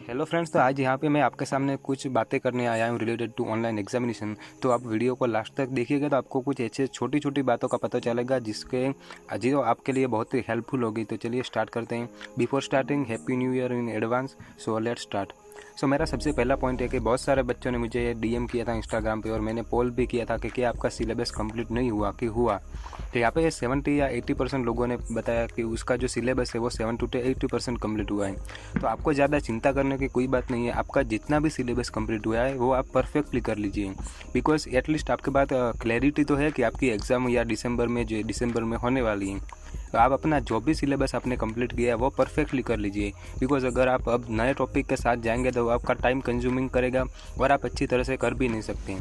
Hello friends, तो आज यहाँ पे मैं आपके सामने कुछ बातें करने आया हूँ रिलेटेड टू ऑनलाइन एग्जामिनेशन। तो आप वीडियो को लास्ट तक देखिएगा तो आपको कुछ ऐसे छोटी छोटी बातों का पता चलेगा जिसके जो आपके लिए बहुत ही हेल्पफुल होगी। तो चलिए स्टार्ट करते हैं। Before starting happy new year in advance. So let's start. मेरा सबसे पहला पॉइंट है कि बहुत सारे बच्चों ने मुझे डीएम किया था इंस्टाग्राम पे और मैंने पोल भी किया था कि क्या आपका सिलेबस कंप्लीट नहीं हुआ कि हुआ। तो यहाँ पे 70 या 80% लोगों ने बताया कि उसका जो सिलेबस है वो 70 to 80% कम्प्लीट हुआ है। तो आपको ज़्यादा चिंता करने की कोई बात नहीं है। आपका जितना भी सिलेबस कंप्लीट हुआ है वो आप परफेक्टली कर लीजिए, बिकॉज एटलीस्ट आपके पास क्लैरिटी तो है कि आपकी एग्ज़ाम या दिसंबर में होने वाली है। तो आप अपना जो भी सिलेबस आपने कंप्लीट किया है वो परफेक्टली कर लीजिए, बिकॉज अगर आप अब नए टॉपिक के साथ जाएंगे तो आपका टाइम कंज्यूमिंग करेगा और आप अच्छी तरह से कर भी नहीं सकते।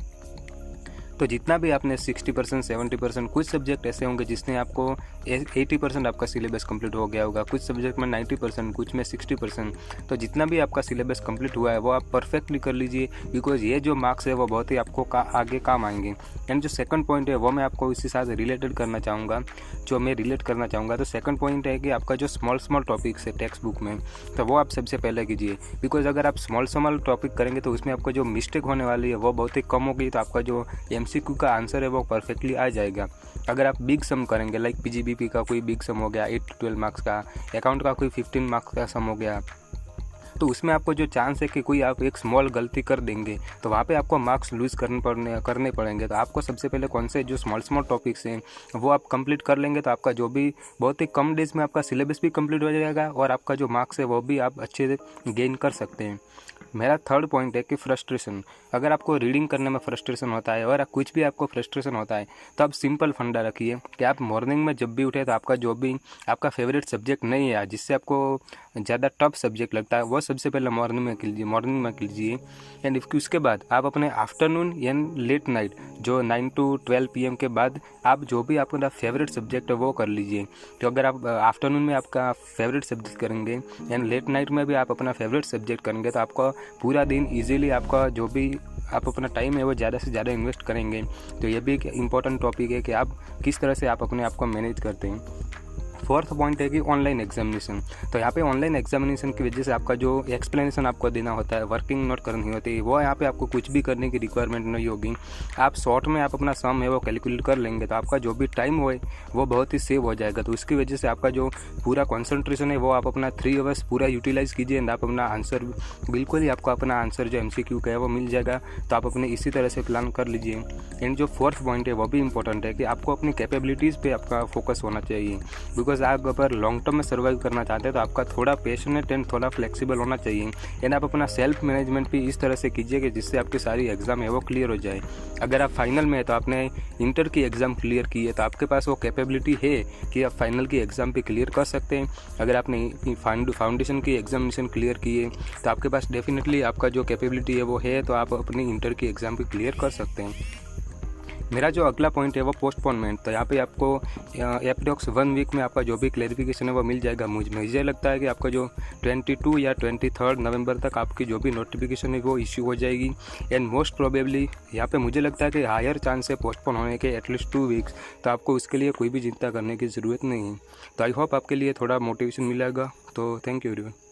तो जितना भी आपने 60% 70%, कुछ सब्जेक्ट ऐसे होंगे जिसने आपको 80% आपका सिलेबस कंप्लीट हो गया होगा, कुछ सब्जेक्ट में 90%, कुछ में 60%। तो जितना भी आपका सिलेबस कंप्लीट हुआ है वो आप परफेक्टली कर लीजिए, बिकॉज ये जो मार्क्स है वो बहुत ही आपको आगे काम आएंगे। एंड जो सेकंड पॉइंट है वो मैं आपको इसी साथ रिलेटेड करना चाहूँगा, तो सेकंड पॉइंट है कि आपका जो स्मॉल टॉपिक्स है टेक्स्ट बुक में, तो वो आप सबसे पहले कीजिए। बिकॉज अगर आप स्मॉल टॉपिक करेंगे तो उसमें आपको जो मिस्टेक होने वाली है वो बहुत ही कम होगी। तो आपका जो एमसीक्यू का आंसर है वो परफेक्टली आ जाएगा। अगर आप बिग सम करेंगे, लाइक पीजीबीपी का कोई बिग सम हो गया 8 to 12 मार्क्स का, अकाउंट का कोई 15 मार्क्स का सम हो गया, तो उसमें आपको जो चांस है कि कोई आप एक स्मॉल गलती कर देंगे तो वहाँ पे आपको मार्क्स लूज़ करने पड़ेंगे। तो आपको सबसे पहले कौन से जो स्मॉल टॉपिक्स हैं वो आप कंप्लीट कर लेंगे तो आपका जो भी बहुत ही कम डेज में आपका सिलेबस भी कंप्लीट हो जाएगा और आपका जो मार्क्स है वो भी आप अच्छे से गेन कर सकते हैं। मेरा थर्ड पॉइंट है कि फ्रस्ट्रेशन। अगर आपको रीडिंग करने में फ्रस्ट्रेशन होता है और कुछ भी आपको फ्रस्ट्रेशन होता है तो आप सिंपल फंडा रखिए कि आप मॉर्निंग में जब भी उठे तो आपका जो भी आपका फेवरेट सब्जेक्ट नहीं है जिससे आपको ज़्यादा टफ सब्जेक्ट लगता है वो सबसे पहले मॉर्निंग में कीजिए। एंड उसके बाद आप अपने आफ्टरनून या लेट नाइट जो 9 to 12 PM के बाद आप जो भी आपका फेवरेट सब्जेक्ट है वो कर लीजिए। तो अगर आप आफ्टरनून में आपका फेवरेट सब्जेक्ट करेंगे एंड लेट नाइट में भी आप अपना फेवरेट सब्जेक्ट करेंगे तो आपका पूरा दिन इजीली आपका जो भी आप अपना टाइम है वो ज़्यादा से ज़्यादा इन्वेस्ट करेंगे। तो ये भी एक इम्पॉर्टेंट टॉपिक है कि आप किस तरह से आप अपने आप को मैनेज करते हैं। फोर्थ पॉइंट है कि ऑनलाइन एग्जामिनेशन। तो यहाँ पे ऑनलाइन एग्जामिनेशन की वजह से आपका जो एक्सप्लेनेशन आपको देना होता है, वर्किंग नोट करनी होती है, वो यहाँ पे आपको कुछ भी करने की रिक्वायरमेंट नहीं होगी। आप शॉर्ट में आप अपना सम है वो कैलकुलेट कर लेंगे तो आपका जो भी टाइम हो वो बहुत ही सेव हो जाएगा। तो उसकी वजह से आपका जो पूरा कॉन्सेंट्रेशन है वो आप अपना 3 आवर्स पूरा यूटिलाइज़ कीजिए एंड आप अपना आंसर बिल्कुल ही आपको अपना आंसर जो MCQ का है वो मिल जाएगा। तो आप अपने इसी तरह से प्लान कर लीजिए। एंड जो फोर्थ पॉइंट है वो भी इंपॉर्टेंट है कि आपको अपनी कैपेबिलिटीज़ पे आपका फोकस होना चाहिए, बिकॉज आप अगर लॉन्ग टर्म में सर्वाइव करना चाहते हैं तो आपका थोड़ा पेशेंट एंड थोड़ा फ्लेक्सिबल होना चाहिए। एंड आप अपना सेल्फ मैनेजमेंट भी इस तरह से कीजिए कि जिससे आपकी सारी एग्ज़ाम है वो क्लियर हो जाए। अगर आप फाइनल में है तो आपने इंटर की एग्ज़ाम क्लियर की है तो आपके पास वो कैपेबिलिटी है कि आप फाइनल की एग्ज़ाम भी क्लियर कर सकते हैं। अगर आपने फाउंडेशन की एग्जामिनेशन क्लियर की है तो आपके पास डेफिनेटली आपका जो कैपेबिलिटी है वो है, तो आप अपनी इंटर की एग्ज़ाम भी क्लियर कर सकते हैं। मेरा जो अगला पॉइंट है वो पोस्टपोनमेंट। तो यहाँ पे आपको एप्रोक्स 1 वीक में आपका जो भी क्लैरिफिकेशन है वो मिल जाएगा। मुझे लगता है कि आपका जो 22 या 23 नवंबर तक आपकी जो भी नोटिफिकेशन है वो इश्यू हो जाएगी। एंड मोस्ट प्रोबेबली यहाँ पे मुझे लगता है कि हायर चांस है पोस्टपोन होने के एटलीस्ट 2 वीक्स। तो आपको उसके लिए कोई भी चिंता करने की ज़रूरत नहीं है। तो आई होप आपके लिए थोड़ा मोटिवेशन मिलेगा। तो थैंक यू एवरीवन।